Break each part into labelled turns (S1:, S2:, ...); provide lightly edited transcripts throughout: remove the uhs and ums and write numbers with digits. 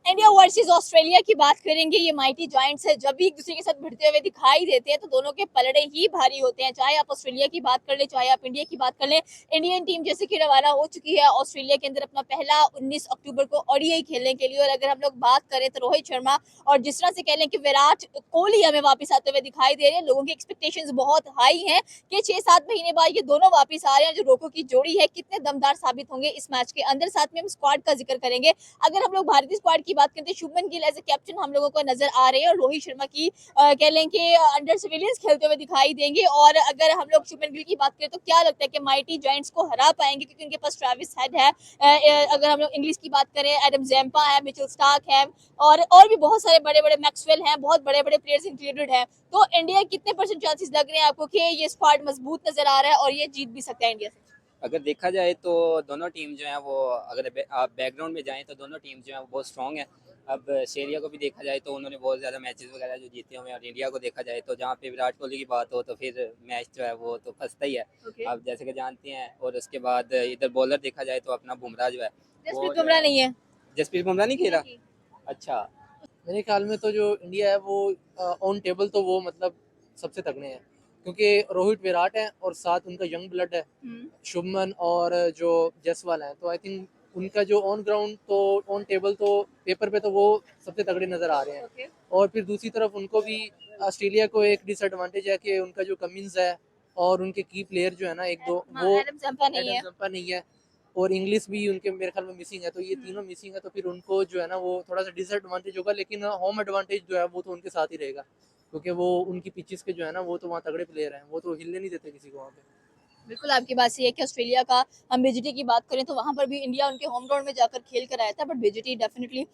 S1: India versus Australia की बात करेंगे। ये माइटी जॉइंट्स है, जब भी एक दूसरे के साथ भिड़ते हुए दिखाई देते हैं तो दोनों के पलड़े ही भारी होते हैं। चाहे आप ऑस्ट्रेलिया की बात कर ले, चाहे आप इंडिया की बात कर ले। इंडियन टीम जैसे कि रवाना हो चुकी है ऑस्ट्रेलिया के अंदर अपना पहला 19 अक्टूबर को ओडीआई खेलने के लिए। और अगर हम लोग बात करें तो रोहित शर्मा और जिस तरह से कह लें कि विराट कोहली हमें वापस आते हुए दिखाई दे रहे हैं, लोगों की एक्सपेक्टेशंस बहुत हाई है कि 6-7 महीने बाद ये दोनों वापस आ रहे हैं। जो रोको की जोड़ी है, कितने दमदार साबित होंगे इस मैच के अंदर। साथ में हम स्क्वाड का जिक्र करेंगे। अगर हम लोग भारतीय स्क्वाड की बात करते हैं, Shubman Gill as a captain हम लोगों को नजर आ रहे हैं और रोहित शर्मा की कह लें कि अंडर सिविलियंस खेलते हुए दिखाई देंगे। और अगर हम लोग शुभमन गिल की बात करें तो क्या लगता है कि माइटी जायंट्स को हरा पाएंगे, क्योंकि उनके पास ट्रेविस हेड है। अगर हम लोग इंग्लिश की बात करें, एडम ज़म्पा है, मिचेल स्टार्क है और भी बहुत सारे बड़े बड़े मैक्सवेल हैं, बहुत बड़े बड़े प्लेयर्स इंक्लूडेड हैं। तो इंडिया कितने परसेंट चांसेस लग रहे हैं आपको कि ये स्क्वाड मजबूत नजर आ रहा है और ये जीत भी सकता है इंडिया से?
S2: अगर देखा जाए तो दोनों टीम जो है वो अगर आप बैकग्राउंड में जाएं तो दोनों टीम जो है वो बहुत स्ट्रॉन्ग है। अब ऑस्ट्रेलिया को भी देखा जाए तो उन्होंने बहुत ज़्यादा मैचेस वगैरह जो जीते हुए हैं, और इंडिया को देखा जाए तो जहाँ पे विराट कोहली की बात हो तो फिर मैच जो है वो तो फंसता ही है। आप जैसे कि जानते हैं। और उसके बाद इधर बॉलर देखा जाए तो अपना बुमराह जो है वो
S1: जसप्रीत बुमराह नहीं है।
S2: जसप्रीत बुमराह नहीं खेला। अच्छा।
S3: मेरे ख्याल में तो जो इंडिया है वो ऑन टेबल तो वो मतलब सबसे तगड़े हैं, क्योंकि रोहित विराट है और साथ उनका यंग ब्लड है शुभमन और जो जायसवाल है। तो आई थिंक उनका जो ऑन ग्राउंड तो ऑन टेबल तो पेपर पे तो वो सबसे तगड़े नजर आ रहे हैं। और फिर दूसरी तरफ उनको भी ऑस्ट्रेलिया को एक डिसएडवांटेज है कि उनका जो कमिंस है और उनके की प्लेयर जो है ना एक दो वो
S1: एडम ज़म्पा नहीं है।
S3: और इंग्लिश भी उनके मेरे ख्याल में मिसिंग है। तो ये तीनों मिसिंग है, तो फिर उनको जो है ना वो थोड़ा सा डिसएडवांटेज होगा। लेकिन होम एडवांटेज जो है वो तो उनके साथ ही रहेगा, क्योंकि वो उनकी पिचेस के जो है ना वो तो वहाँ तगड़े प्लेयर हैं, वो तो हिलने नहीं देते किसी को वहाँ पे।
S1: बिल्कुल आपकी बात सही है कि ऑस्ट्रेलिया का हम बीजीटी की बात करें तो वहां पर भी इंडिया उनके होम ग्राउंड में जाकर खेल कर आया था, बट बीजीटी डेफिनेटली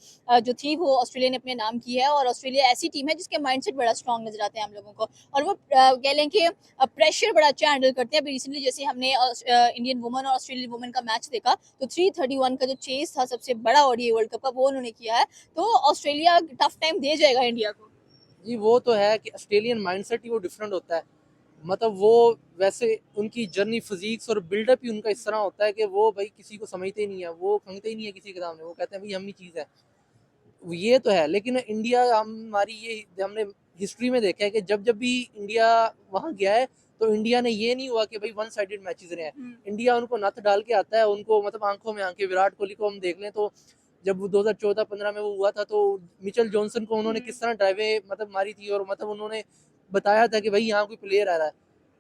S1: जो थी वो ऑस्ट्रेलिया ने अपने नाम की है। और ऑस्ट्रेलिया ऐसी टीम है जिसके माइंडसेट बड़ा स्ट्रांग नजर आते हैं हम लोगों को, और वो कह लें कि प्रेशर बड़ा अच्छा हैंडल करते हैं। अभी रिसेंटली जैसे हमने इंडियन वुमन और ऑस्ट्रेलियन वुमन का मैच देखा तो 331 का जो चेस था सबसे बड़ा ओडीआई वर्ल्ड कप का, वो उन्होंने किया है। तो ऑस्ट्रेलिया टफ टाइम दे जाएगा इंडिया को।
S3: जी वो तो है कि ऑस्ट्रेलियन माइंडसेट ही वो डिफरेंट होता है। मतलब वो वैसे उनकी जर्नी फिजिक्स और बिल्डअप ही उनका इस तरह होता है कि वो भाई किसी को समझते ही नहीं है, वो खंगते ही नहीं है किसी के सामने, वो कहते हैं भाई हम ही चीज़ है। ये तो है। लेकिन इंडिया हमारी ये हमने हिस्ट्री में देखा है कि जब जब भी इंडिया वहाँ गया है तो इंडिया ने ये नहीं हुआ कि भाई वन साइडेड मैचेस रहे हैं। इंडिया उनको नथ डाल के आता है, उनको मतलब आंखों में आंखें। विराट कोहली को हम देख लें तो जब 2014-15 में वो हुआ था तो मिचेल जॉनसन को उन्होंने किस तरह ड्राइवे मतलब मारी थी, और मतलब उन्होंने बताया था कि भाई यहाँ कोई प्लेयर आ रहा है।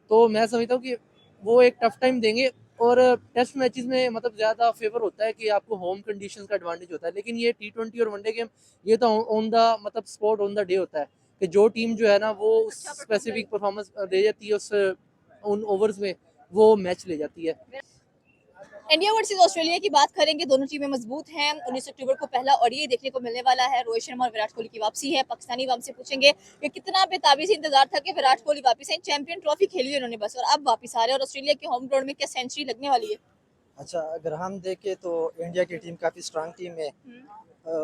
S3: तो मैं समझता हूँ कि वो एक टफ टाइम देंगे। और टेस्ट मैचेस में मतलब ज़्यादा फेवर होता है कि आपको होम कंडीशंस का एडवांटेज होता है। लेकिन ये T20 और वनडे गेम ये तो ऑन द मतलब स्पॉट ऑन द डे होता है कि जो टीम जो है ना वो स्पेसिफिक परफॉर्मेंस दे जाती है उस उन ओवर्स में, वो मैच ले जाती है।
S1: इंडिया वर्सेस ऑस्ट्रेलिया की बात करेंगे, दोनों टीमें मजबूत हैं। 19 अक्टूबर को पहला ओडीआई देखने को मिलने वाला है। रोहित शर्मा और विराट कोहली की वापसी है। पाकिस्तानी वाम से पूछेंगे कि कितना बेताबी से इंतजार था कि विराट कोहली वापस आए। चैंपियन ट्रॉफी खेली है उन्होंने बस, और अब वापस आ रहे हैं। और ऑस्ट्रेलिया के होम ग्राउंड में क्या सेंचुरी लगने वाली है?
S4: अच्छा, अगर हम देखें तो इंडिया की टीम काफ़ी स्ट्रांग टीम है।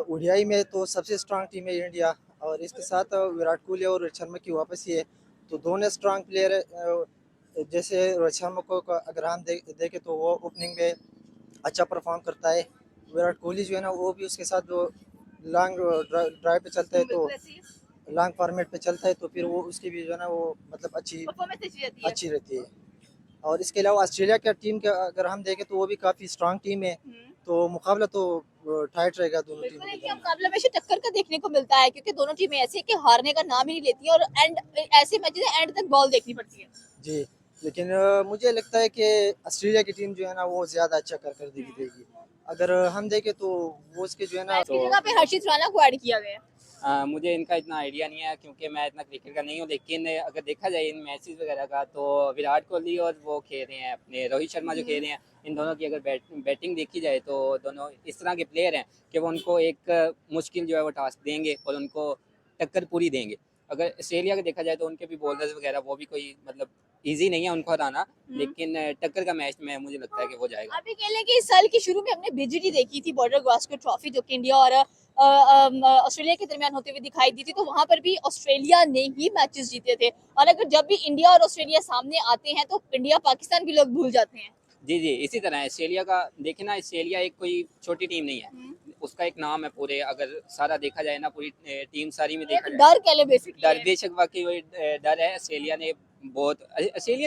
S4: ओडीआई में तो सबसे स्ट्रांग टीम है इंडिया, और इसके साथ विराट कोहली और रोहित शर्मा की वापसी है, तो दोनों स्ट्रांग प्लेयर है। जैसे रोहित शर्मा को अगर हम देखें तो वो ओपनिंग में अच्छा परफॉर्म करता है। विराट कोहली जो है ना वो भी उसके साथ जो लॉन्ग ड्राइव पे चलता है तो लॉन्ग फॉर्मेट पे चलता है, तो फिर वो उसकी भी जो है ना वो मतलब अच्छी रहती है। और इसके अलावा ऑस्ट्रेलिया का टीम का अगर हम देखें तो वो भी काफ़ी स्ट्रांग टीम है, तो मुकाबला तो टाइट रहेगा दोनों टीमों के
S1: बिल्कुल
S4: बीच।
S1: मुकाबला में टक्कर का देखने को मिलता है, क्योंकि दोनों टीमें ऐसे कि हारने का नाम ही नहीं लेती है और एंड ऐसे मैचेस एंड तक बॉल देखनी पड़ती है।
S4: जी, लेकिन मुझे लगता है कि ऑस्ट्रेलिया की टीम जो है ना वो ज़्यादा अच्छा कर देगी। अगर हम देखें तो वो उसके जो है ना
S1: इसकी जगह पे हर्षित राणा को ऐड किया गया है।
S2: मुझे इनका इतना आइडिया नहीं है क्योंकि मैं इतना क्रिकेट का नहीं हूँ। लेकिन अगर देखा जाए इन मैचेस वगैरह का तो विराट कोहली और वो खेल रहे हैं अपने रोहित शर्मा जो खेल रहे हैं, इन दोनों की अगर बैटिंग देखी जाए तो दोनों इस तरह के प्लेयर हैं कि वो उनको एक मुश्किल जो है वो टास्क देंगे और उनको टक्कर पूरी देंगे। अगर ऑस्ट्रेलिया का देखा जाए तो उनके भी बॉलर्स वगैरह वो भी कोई मतलब ईजी नहीं है उनको हराना, लेकिन टक्कर का मैच में मुझे लगता है कि वो जाएगा।
S1: अभी कह लें कि इस साल के शुरू में हमने बीजीटी देखी थी, बॉर्डर गावस्कर ट्रॉफी, जो कि इंडिया और ऑस्ट्रेलिया के दरमियान होते हुए दिखाई दी थी। तो वहां पर भी ऑस्ट्रेलिया ने ही मैचेस जीते थे। और अगर जब भी इंडिया और ऑस्ट्रेलिया सामने आते हैं तो इंडिया पाकिस्तान भी लोग भूल जाते हैं।
S2: जी जी, इसी तरह है ऑस्ट्रेलिया का। देखे ना, ऑस्ट्रेलिया एक कोई छोटी टीम नहीं है। उसका एक नाम है पूरे, अगर सारा देखा जाए ना, पूरी टीम सारी में देखा
S1: एक
S2: जाए,
S1: डर कह ले बेसिकली
S2: डर बेशक वाकई वही डर है। ऑस्ट्रेलिया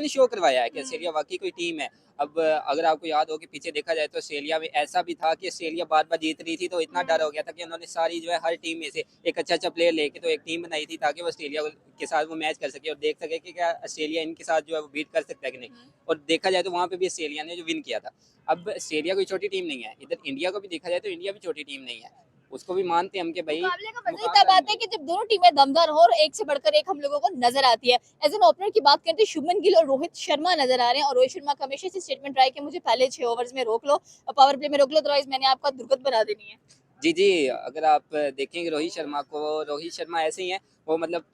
S2: ने शो करवाया है कि ऑस्ट्रेलिया वाकई कोई टीम है। अब अगर आपको याद हो कि पीछे देखा जाए तो ऑस्ट्रेलिया में ऐसा भी था कि ऑस्ट्रेलिया बार बार जीत रही थी, तो इतना डर हो गया था कि उन्होंने सारी जो है हर टीम में से एक अच्छा अच्छा प्लेयर लेके तो एक टीम बनाई थी, ताकि वो ऑस्ट्रेलिया के साथ वो मैच कर सके और देख सके कि क्या ऑस्ट्रेलिया इनके साथ जो है वो बीट कर सकता है कि नहीं। और देखा जाए तो वहाँ पे भी ऑस्ट्रेलिया ने जो विन किया था। अब ऑस्ट्रेलिया कोई छोटी टीम नहीं है, इधर इंडिया को भी देखा जाए तो इंडिया भी छोटी टीम नहीं है, उसको भी मानते हैं हम कि भाई
S1: मुकाबले का मजा ही
S2: मुकाबला
S1: तब आता है कि जब दोनों टीमें दमदार हो और एक से बढ़कर एक हम लोगों को नजर आती है। एज एन ओपनर की बात करते हैं, शुभमन गिल और रोहित शर्मा नजर आ रहे हैं, और रोहित शर्मा का हमेशा से स्टेटमेंट रहा है कि मुझे पहले 6 ओवर्स में रोक लो और पावर प्ले में रोक लो, अदरवाइज मैंने आपका दुर्गत बना देनी है।
S2: जी जी, अगर आप देखेंगे रोहित शर्मा को, रोहित शर्मा ऐसे ही हैं, वो मतलब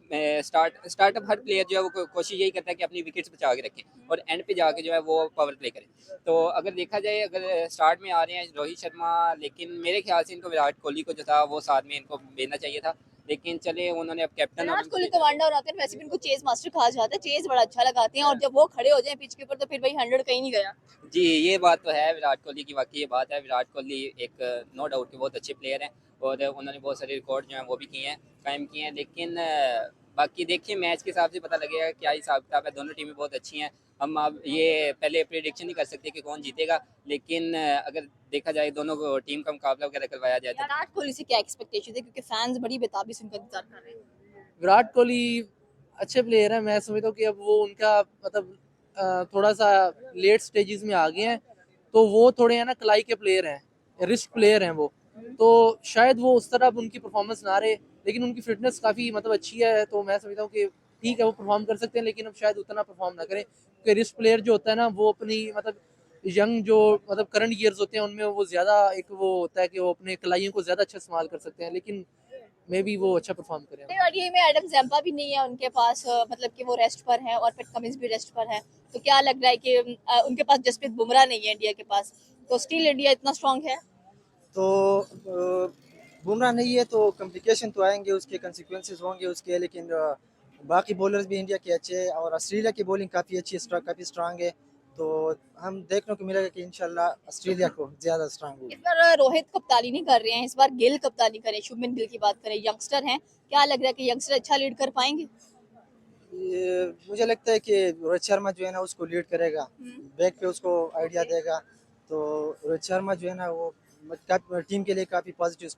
S2: स्टार्टअप हर प्लेयर जो है वो कोशिश यही करता है कि अपनी विकेट्स बचा के रखें और एंड पे जाके जो है वो पावर प्ले करें। तो अगर देखा जाए, अगर स्टार्ट में आ रहे हैं रोहित शर्मा, लेकिन मेरे ख्याल से इनको विराट कोहली को जो था वो साथ में इनको भेजना चाहिए था, लेकिन चले उन्होंने अब कैप्टन
S1: विराट कोहली तो वनडे और आते हैं, वैसे भी इनको चेज मास्टर कहा जाता है, चेज बड़ा अच्छा लगाते हैं, और जब वो खड़े हो जाए पिच के ऊपर तो फिर भाई 100 कहीं नहीं गया।
S2: जी, ये बात तो है विराट कोहली की, वाकई ये बात है। विराट कोहली एक नो डाउट के बहुत अच्छे प्लेयर हैं और उन्होंने बहुत सारे रिकॉर्ड जो हैं वो भी किए हैं, कायम किए हैं, लेकिन बाकी देखिए मैच के हिसाब से पता लगेगा क्या हिसाब किताब है। दोनों टीमें बहुत अच्छी हैं, हम अब ये पहले प्रेडिक्शन नहीं कर सकते कि कौन जीतेगा, लेकिन अगर देखा जाए दोनों को टीम का मुकाबला वगैरह करवाया जाए तो
S1: विराट कोहली से क्या एक्सपेक्टेशन है, क्योंकि फैंस बड़ी बेताबी से उनका इंतजार कर रहे हैं।
S3: विराट कोहली अच्छे प्लेयर हैं, मैं समझता हूँ कि अब वो उनका मतलब थोड़ा सा लेट स्टेजेस में आ गए हैं, तो वो थोड़े है ना कलाई के प्लेयर हैं, रिस्क प्लेयर हैं वो, तो शायद वो उस तरह उनकी परफॉर्मेंस ना रहे, लेकिन उनकी फिटनेस काफ़ी मतलब अच्छी है, तो मैं समझता हूँ कि ठीक है वो परफॉर्म कर सकते हैं, लेकिन अब शायद उतना परफॉर्म ना करें, क्योंकि रिस्क प्लेयर जो होता है ना वो अपनी मतलब यंग जो मतलब करंट ईयर्स होते हैं उनमें वो ज़्यादा एक वो होता है कि वो अपने कलाइयों को ज़्यादा अच्छा इस्तेमाल कर सकते हैं, लेकिन मे बी वो अच्छा परफॉर्म करें।
S1: और ये में एडम जैम्पा भी नहीं है उनके पास, मतलब कि वो रेस्ट पर है और पैट कमिंस भी रेस्ट पर है, तो क्या लग रहा है कि उनके पास जसप्रीत बुमराह नहीं है इंडिया के पास, तो स्टिल इंडिया इतना स्ट्रांग है।
S4: तो बुमराह नहीं है तो कम्प्लिकेशन तो आएंगे, उसके कंसिक्वेंसेस होंगे उसके, लेकिन बाकी बॉलर्स भी इंडिया के अच्छे हैं और ऑस्ट्रेलिया की बॉलिंग काफ़ी अच्छी है, काफ़ी स्ट्रांग है, तो हम देखने को मिलेगा कि इंशाल्लाह ऑस्ट्रेलिया को ज़्यादा स्ट्रांग
S1: इस
S4: होगी।
S1: बार रोहित कप्तानी नहीं कर रहे हैं, इस बार गिल कप्तानी करें, शुभमन गिल की बात करें, यंगस्टर हैं, क्या लग रहा है कि यंगस्टर अच्छा लीड कर पाएंगे।
S4: ये मुझे लगता है कि रोहित शर्मा जो है ना उसको लीड करेगा, बैक पे उसको आइडिया देगा, तो रोहित शर्मा जो है ना वो टीम के लिए काफ़ी पॉजिटिव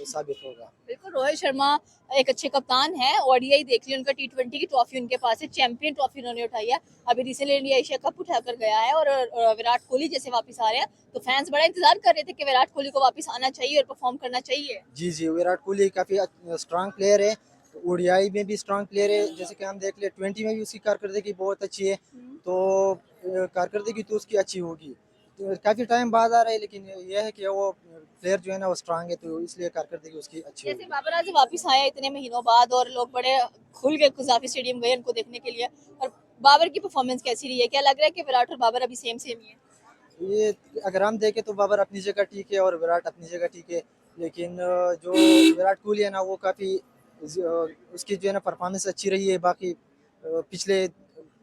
S4: साबित होगा।
S1: बिल्कुल, रोहित शर्मा एक अच्छे कप्तान है, ओडीआई देख लिया उनका, टी20 की ट्रॉफी उनके पास है, चैंपियन ट्रॉफी उन्होंने उठाई है, अभी रिसेंटली इंडिया एशिया कप उठाकर गया है, और विराट कोहली जैसे वापस आ रहे हैं, तो फैंस बड़ा इंतजार कर रहे थे कि विराट कोहली को वापस आना चाहिए और परफॉर्म करना चाहिए।
S4: जी जी, विराट कोहली काफ़ी स्ट्रांग प्लेयर है, ओडीआई में भी स्ट्रांग प्लेयर है, जैसे कि हम देख ले 20 में भी उसकी कारकर्दगी बहुत अच्छी है, तो कारकर्दगी तो उसकी अच्छी होगी, तो काफ़ी टाइम बाद आ रहा है, लेकिन यह है कि वो प्लेयर जो है ना वो स्ट्रांग है, तो इसलिए कारकर्दगी उसकी अच्छी
S1: जैसे
S4: होगी।
S1: बाबर आजम वापस आया इतने महीनों बाद, और लोग बड़े खुल के कुजाफी स्टेडियम गए उनको देखने के लिए, और बाबर की परफॉर्मेंस कैसी रही है, क्या लग रहा है कि विराट और बाबर अभी सेम सेम ही है।
S4: ये अगर हम देखें तो बाबर अपनी जगह ठीक है और विराट अपनी जगह ठीक है, लेकिन जो विराट कोहली है ना वो काफ़ी उसकी जो है ना परफॉर्मेंस अच्छी रही है बाकी पिछले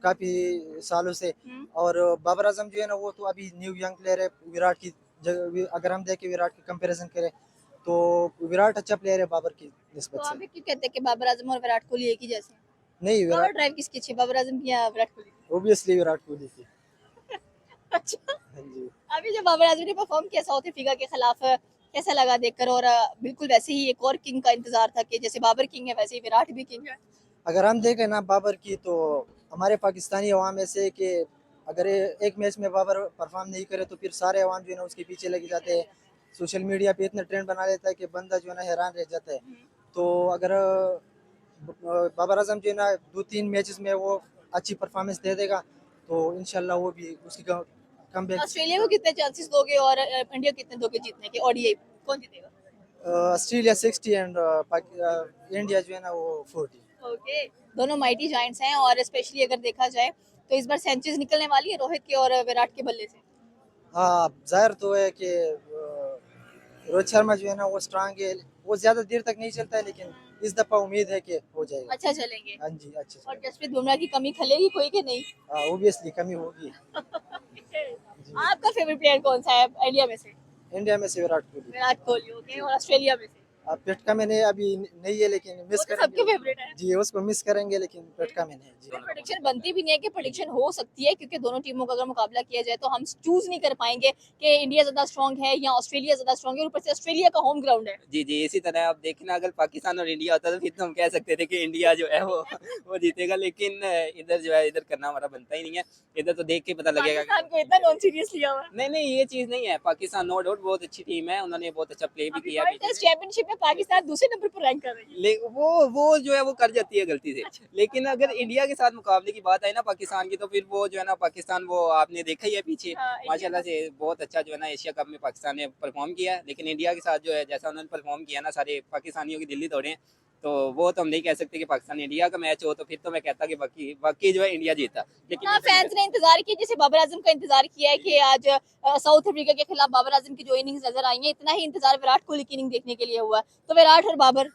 S4: काफ़ी सालों से, और बाबर आजम जो है ना वो तो अभी न्यू यंग प्लेयर है विराट की जगह, अगर हम देखें विराट की कंपैरिजन करें तो विराट अच्छा प्लेयर है बाबर की
S1: तो
S4: निस्बत
S1: आप
S4: से।
S1: भी क्यों कहते हैं कि बाबर आजम और विराट कोहली एक ही जैसे हैं?
S4: नहीं,
S1: पावर
S4: विराट
S1: ड्राइव किसकी अच्छी है, बाबर आजम की या विराट कोहली की?
S4: ओबियसली विराट कोहली की।
S1: अच्छा,
S4: हाँ जी।
S1: अभी जो बाबर आजम ने परफॉर्म किया साउथ अफ्रीका के खिलाफ, कैसा लगा देखकर, और बिल्कुल वैसे ही एक और किंग का इंतजार था कि जैसे बाबर किंग है वैसे ही विराट भी किंग है।
S4: अगर हम देखें ना बाबर की, तो हमारे पाकिस्तानी अवाम ऐसे कि अगर एक मैच में बाबर परफॉर्म नहीं करे तो फिर सारे अवाम जो है ना उसके पीछे लगे जाते हैं, सोशल मीडिया पे इतना ट्रेंड बना लेता है कि बंदा जो है ना हैरान रह जाता है, तो अगर बाबर आजम जो है ना 2-3 मैचेस में वो अच्छी परफॉर्मेंस दे देगा तो इंशाल्लाह वो भी उसकी कम बैक।
S1: ऑस्ट्रेलिया को कितने चांसेस दोगे और इंडिया को कितने दोगे जीतने के, ओडीआई कौन जीतेगा।
S4: ऑस्ट्रेलिया 60 एंड इंडिया जो है ना वो 40।
S1: ओके, दोनों माइटी जायंट्स हैं, और स्पेशली अगर देखा जाए तो इस बार सेंचुरीज निकलने वाली है रोहित की और विराट के बल्ले से।
S4: हाँ, जाहिर तो है कि रोहित शर्मा जो है ना वो स्ट्रांग है, वो ज़्यादा देर तक नहीं चलता है, लेकिन इस दफ़ा उम्मीद है कि हो जाएगा।
S1: अच्छा चलेंगे,
S4: हाँ जी, अच्छे
S1: और
S4: से।
S1: जसप्रीत बुमराह की कमी खलेगी कोई कि नहीं।
S4: हाँ, ऑब्वियसली कमी होगी। जी।
S1: आपका फेवरेट प्लेयर कौन सा है इंडिया में से।
S4: इंडिया में से विराट कोहली।
S1: विराट कोहली, ओके, और ऑस्ट्रेलिया में से
S4: अब पेटका मैंने अभी नहीं है, लेकिन
S1: वो
S4: मिस
S1: तो सबके
S4: करेंगे।
S1: फेवरेट है।
S4: जी, उसको मिस करेंगे, लेकिन पेटका मैंने है जी।
S1: प्रेडिक्शन बनती भी नहीं है कि प्रेडिक्शन हो सकती है, क्योंकि दोनों टीमों का अगर मुकाबला किया जाए तो हम चूज नहीं कर पाएंगे कि इंडिया ज्यादा स्ट्रांग है या ऑस्ट्रेलिया ज्यादा स्ट्रांग है, और ऊपर से ऑस्ट्रेलिया का होम ग्राउंड है।
S2: जी जी, इसी तरह आप देखना, अगर पाकिस्तान और इंडिया होता तो फिर तो हम कह सकते थे कि इंडिया जो है वो जीतेगा, लेकिन इधर जो है इधर करना हमारा बनता ही नहीं है। इधर तो देख के पता लगेगा कि
S1: पाकिस्तान को इतना नॉन सीरियस लिया हुआ है।
S2: नहीं नहीं, ये चीज़ नहीं है। पाकिस्तान नो डाउट बहुत अच्छी टीम है, उन्होंने बहुत अच्छा प्ले भी
S1: अभी
S2: किया
S1: वर्ल्ड टेस्ट चैंपियनशिप में पाकिस्तान दूसरे नंबर पर रैंक कर रही है।
S2: वो जो है वो कर जाती है गलती से। लेकिन अगर इंडिया के साथ मुकाबले की बात आई ना पाकिस्तान की, तो फिर वो जो है ना पाकिस्तान, वो आपने देखा ही है पीछे
S1: हाँ,
S2: माशाल्लाह से बहुत अच्छा जो है ना एशिया कप में पाकिस्तान ने परफॉर्म किया है। लेकिन इंडिया के साथ जो है जैसा उन्होंने परफॉर्म किया ना, सारे पाकिस्तानियों की दिल्ली तोड़े हैं। तो वो तो हम नहीं कह सकते कि पाकिस्तान इंडिया का मैच हो, तो फिर तो मैं कहता कि बाकी जो है इंडिया जीता। लेकिन
S1: हाँ, फैंस ने इंतजार किया, जैसे बाबर आजम का इंतजार किया है कि आज साउथ अफ्रीका के खिलाफ बाबर आजम की जो इनिंग्स नजर आई है, इतना ही इंतजार विराट कोहली की इनिंग देखने के लिए हुआ है। तो विराट और बाबर,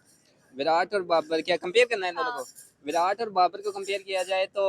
S2: विराट और बाबर क्या कंपेयर करना है इन दोनों
S1: हाँ।
S2: को? विराट और बाबर को कंपेयर किया जाए तो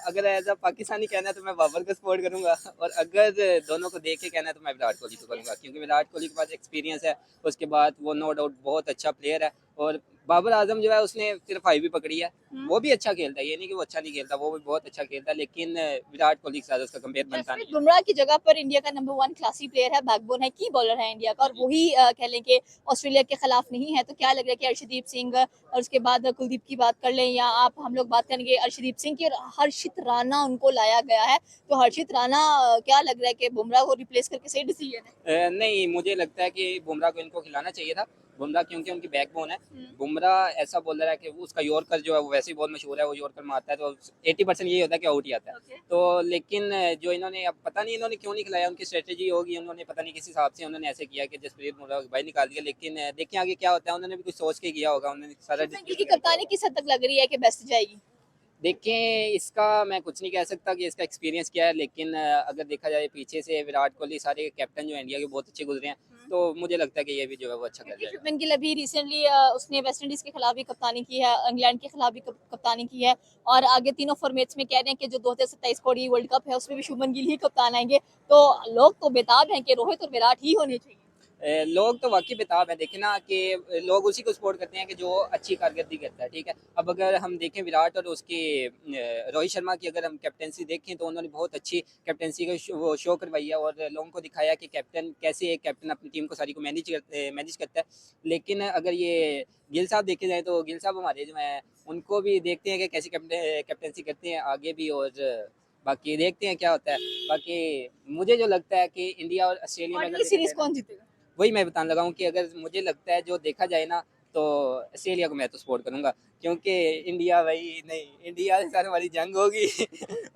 S2: अगर एज अ पाकिस्तानी कहना है तो मैं बाबर को सपोर्ट करूंगा, और अगर दोनों को देख के कहना है तो मैं विराट कोहली को करूंगा, क्योंकि विराट कोहली के पास एक्सपीरियंस है। उसके बाद वो नो डाउट बहुत अच्छा प्लेयर है, और बाबर आजम जो है उसने सिर्फ 5 भी पकड़ी है। वो भी अच्छा खेलता है, ये नहीं कि वो अच्छा नहीं खेलता, वो भी बहुत अच्छा खेलता है, लेकिन विराट कोहली के साथ उसका कंपेयर बनता
S1: जसप्रीत
S2: नहीं है।
S1: बुमराह की जगह पर इंडिया का नंबर 1 क्लासी प्लेयर है, बैकबोन है, की बॉलर है इंडिया का, और वही कह लें कि ऑस्ट्रेलिया के खिलाफ नहीं है। तो क्या लग रहा है कि अर्शदीप सिंह और उसके बाद कुलदीप की बात कर लें, या हम लोग बात करेंगे अर्शदीप सिंह की, और हर्षित राणा उनको लाया गया है। तो हर्षित राणा, क्या लग रहा है कि बुमराह को रिप्लेस करके सही डिसीजन है?
S2: नहीं, मुझे लगता है कि बुमराह को इनको खिलाना चाहिए था। बुमराह क्योंकि उनकी बैकबोन है। बुमराह ऐसा बॉलर है कि उसका यॉर्कर जो है वो वैसे ही बहुत मशहूर है, वो यॉर्कर मारता है तो 80% यही होता है कि आउट ही आता है।
S1: ओके।
S2: तो लेकिन जो इन्होंने, अब पता नहीं इन्होंने क्यों नहीं खिलाया, उनकी स्ट्रेटेजी होगी, उन्होंने पता नहीं किस हिसाब से उन्होंने ऐसे किया कि जसप्रीत बुमराह को बाहर निकाल दिया। लेकिन देखिए आगे क्या होता है, उन्होंने भी कुछ सोच के किया होगा, उन्होंने सारा
S1: शुभमन गिल की कप्तानी किस हद तक लग रही है कि बेस्ट जाएगी?
S2: देखें, इसका मैं कुछ नहीं कह सकता कि इसका एक्सपीरियंस क्या है, लेकिन अगर देखा जाए पीछे से विराट कोहली सारे कैप्टन जो इंडिया के बहुत अच्छे गुजरे हैं, तो मुझे लगता है कि ये भी जो है वो अच्छा कर
S1: क्योंकि
S2: जाएगा।
S1: शुभमन गिल अभी रिसेंटली उसने वेस्ट इंडीज के खिलाफ भी कप्तानी की है, इंग्लैंड के खिलाफ भी कप्तानी की है, और आगे तीनों फॉर्मेट्स में कह रहे हैं कि जो 2027 का वर्ल्ड कप है उसमें भी शुभमन गिल ही कप्तान आएंगे। तो लोग तो बेताब हैं कि रोहित और विराट ही होने चाहिए।
S2: लोग तो वाकई बेताब है। देखे ना कि लोग उसी को सपोर्ट करते हैं कि जो अच्छी कारकर्दगी करता है, ठीक है। अब अगर हम देखें विराट और उसकी रोहित शर्मा की अगर हम कैप्टनसी देखें, तो उन्होंने बहुत अच्छी कैप्टनसी को वो शो करवाई है, और लोगों को दिखाया कि कैप्टन कैसे, एक कैप्टन अपनी टीम को सारी को मैनेज करता है। लेकिन अगर ये गिल साहब देखे जाए, तो गिल साहब हमारे जो हैं उनको भी देखते हैं कि कैसी कैप्टनसी करते हैं आगे भी, और बाकी देखते हैं क्या होता है। बाकी मुझे जो लगता है कि इंडिया और ऑस्ट्रेलिया में
S1: और
S2: अगर
S1: ये
S2: देखा
S1: सीरीज
S2: जाए ना,
S1: कौन जीतेगा?
S2: वही मैं बताने लगा हूँ कि अगर मुझे लगता है जो देखा जाए ना, तो ऑस्ट्रेलिया को मैं तो सपोर्ट करूंगा, क्योंकि इंडिया भाई नहीं, इंडिया के साथ हमारी जंग होगी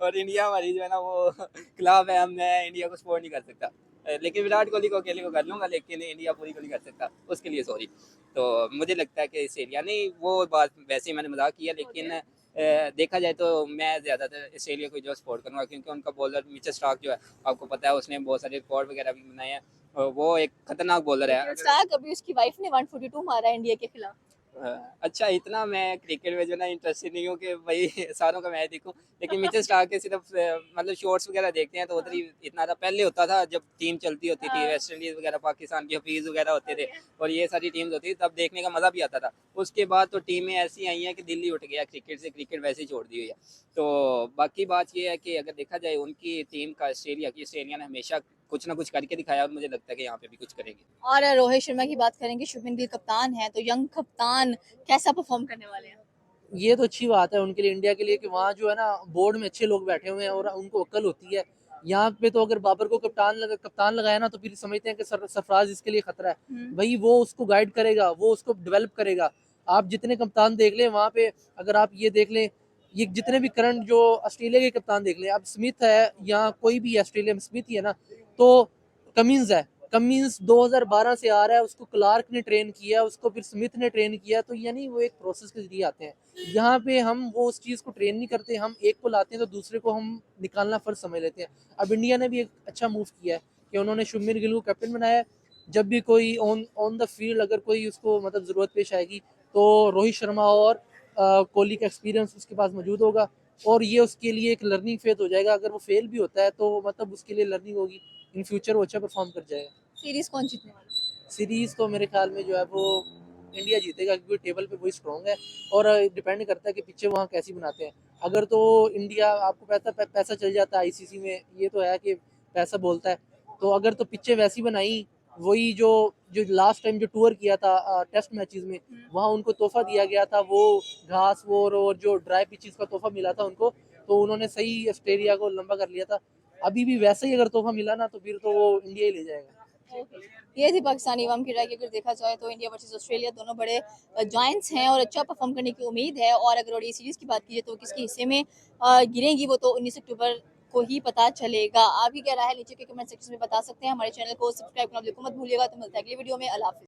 S2: और इंडिया हमारी जो है ना वो खिलाफ है, मैं इंडिया को सपोर्ट नहीं कर सकता। लेकिन विराट कोहली को अकेले को कर लूंगा, लेकिन इंडिया पूरी को नहीं कर सकता, उसके लिए सॉरी। तो मुझे लगता है कि ऑस्ट्रेलिया नहीं, वो बात वैसे ही मैंने मजाक किया, लेकिन देखा जाए तो मैं ज़्यादातर ऑस्ट्रेलिया को जो सपोर्ट करूंगा, क्योंकि उनका बॉलर मिचेल स्टार्क जो है, आपको पता है उसने बहुत सारे रिकॉर्ड वगैरह भी बनाए हैं, और वो एक खतरनाक बॉलर है।
S1: स्टार्क, अभी उसकी वाइफ ने 142 मारा है इंडिया के खिलाफ।
S2: अच्छा, इतना मैं क्रिकेट में जो ना इंटरेस्टेड नहीं हूँ कि भाई सारों का मैच देखूं, लेकिन मिचेल स्टार्क के सिर्फ मतलब शॉर्ट्स वगैरह देखते हैं, तो उधर ही इतना था। पहले होता था जब टीम चलती होती थी, वेस्ट इंडीज वगैरह, पाकिस्तान की हफीज वगैरह होते थे, और ये सारी टीम्स होती थी, तब देखने का मजा भी आता था। उसके बाद तो टीमें ऐसी आई हैं कि दिल्ली उठ गया क्रिकेट से, क्रिकेट वैसे ही छोड़ दी हुई है। तो बाकी बात ये है कि अगर देखा जाए उनकी टीम का, ऑस्ट्रेलिया ने हमेशा कुछ ना कुछ करके दिखाया, और मुझे लगता है कि यहाँ पे भी कुछ करेंगे।
S1: और रोहित शर्मा की बात करेंगे, शुभमन गिल कप्तान है, तो यंग कप्तान कैसा परफॉर्म करने वाले हैं?
S3: ये तो अच्छी बात है उनके लिए, इंडिया के लिए, कि वहाँ जो है ना बोर्ड में अच्छे लोग बैठे हुए हैं और उनको अक्ल होती है। यहाँ पे तो अगर बाबर को कप्तान लगाया ना, तो फिर समझते हैं कि सरफराज इसके लिए खतरा है। भाई वो उसको गाइड करेगा, वो उसको डेवलप करेगा। आप जितने कप्तान देख लें वहाँ पे, अगर आप ये देख लें, ये जितने भी करंट जो ऑस्ट्रेलिया के कप्तान देख लें, अब स्मिथ है या कोई भी ऑस्ट्रेलिया में स्मिथ ही है ना, तो कमिंस है, कमिंस 2012 से आ रहा है, उसको क्लार्क ने ट्रेन किया, उसको फिर स्मिथ ने ट्रेन किया, तो यानी वो एक प्रोसेस के जरिए आते हैं। यहाँ पे हम वो उस चीज़ को ट्रेन नहीं करते, हम एक को लाते हैं तो दूसरे को हम निकालना फर्ज समझ लेते हैं। अब इंडिया ने भी एक अच्छा मूव किया है कि उन्होंने शुभमन गिल को कैप्टन बनाया। जब भी कोई ऑन द फील्ड अगर कोई उसको मतलब ज़रूरत पेश आएगी, तो रोहित शर्मा और कोहली का एक्सपीरियंस उसके पास मौजूद होगा, और ये उसके लिए एक लर्निंग फेज हो जाएगा। अगर वो फेल भी होता है तो मतलब उसके लिए लर्निंग होगी, इन फ्यूचर वो अच्छा परफॉर्म कर जाएगा।
S1: सीरीज कौन जीतने वाला है?
S3: सीरीज तो मेरे ख्याल में जो है वो इंडिया जीतेगा, क्योंकि टेबल पे वही स्ट्रॉन्ग है। और डिपेंड करता है कि पिक्चर वहाँ कैसी बनाते हैं। अगर तो इंडिया, आपको पैसा चल जाता है आईसीसी में, ये तो है कि पैसा बोलता है। तो अगर तो पिक्चर वैसी बनाई, वही जो जो लास्ट टाइम जो टूर किया था टेस्ट मैचेस में, वहाँ उनको तोहफा दिया गया था, वो घास वो और जो ड्राई पिचेस का तोहफा मिला था उनको, तो उन्होंने सही ऑस्ट्रेलिया को लंबा कर लिया था। अभी भी वैसे ही अगर तोहफा मिला ना, तो फिर तो वो इंडिया ही ले जाएगा।
S1: ये थी पाकिस्तानी अवाम की राय कि अगर देखा जाए तो इंडिया वर्सेस ऑस्ट्रेलिया दोनों बड़े जॉइंट्स हैं और अच्छा परफॉर्म करने की उम्मीद है। और अगर ओडीआई सीरीज की बात कीजिए तो किसके हिस्से में गिरेंगी वो तो 19 अक्टूबर को ही पता चलेगा। आपकी क्या राय है नीचे के कमेंट सेक्शन में बता सकते हैं। हमारे चैनल को सब्सक्राइब करना बिल्कुल मत भूलिएगा। तो मिलता है अगली वीडियो में। अल्लाह हाफिज़।